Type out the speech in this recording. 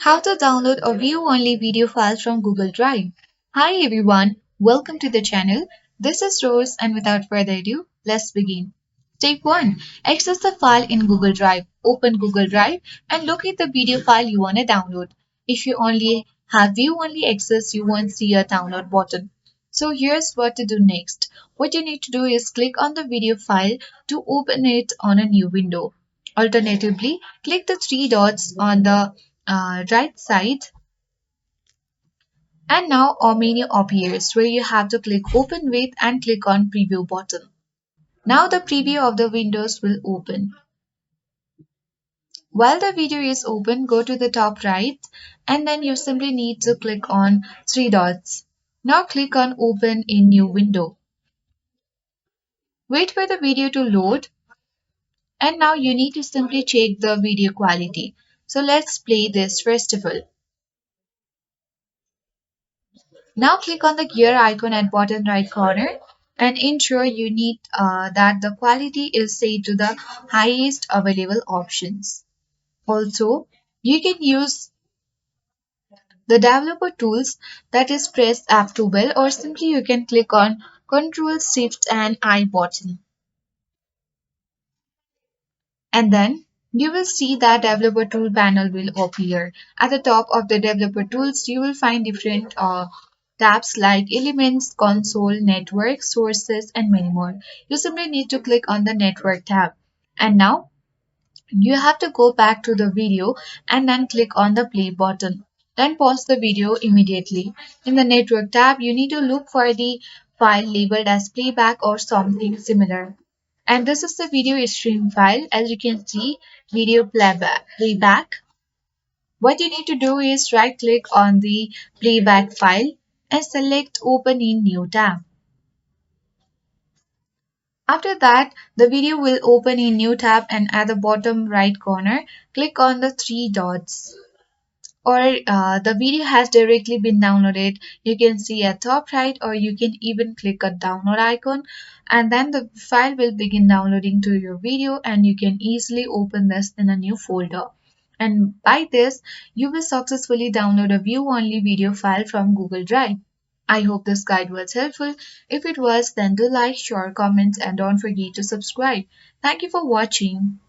How to download a view-only video file from Google Drive. Hi everyone, welcome to the channel. This is Rose and without further ado, let's begin. Step 1. Access the file in Google Drive. Open Google Drive and locate the video file you want to download. If you only have view-only access, you won't see a download button. So here's what to do next. What you need to do is click on the video file to open it on a new window. Alternatively, click the three dots on the right side, and now a menu appears where you have to click open with and click on preview button. Now the preview of the windows will open. While the video is open, go to the top right and then you simply need to click on three dots. Now click on open in new window. Wait for the video to load, and now you need to simply check the video quality. So let's play this first of all. Now click on the gear icon at bottom right corner and ensure you need that the quality is set to the highest available options. Also, you can use the developer tools, that is press F2 bell, or simply you can click on Ctrl Shift and I button. And then you will see that developer tool panel will appear. At the top of the developer tools, you will find different tabs like elements, console, network, sources, and many more. You simply need to click on the network tab. And now you have to go back to the video and then click on the play button. Then pause the video immediately. In the network tab, you need to look for the file labeled as playback or something similar. And this is the video stream file. As you can see, video playback. What you need to do is right click on the playback file and select open in new tab. After that, the video will open in new tab, and at the bottom right corner, click on the three dots. Or the video has directly been downloaded, you can see at top right, or you can even click a download icon, and then the file will begin downloading to your video and you can easily open this in a new folder. And by this, you will successfully download a view only video file from Google Drive. I hope this guide was helpful. If it was, then do like, share, comment, and don't forget to subscribe. Thank you for watching.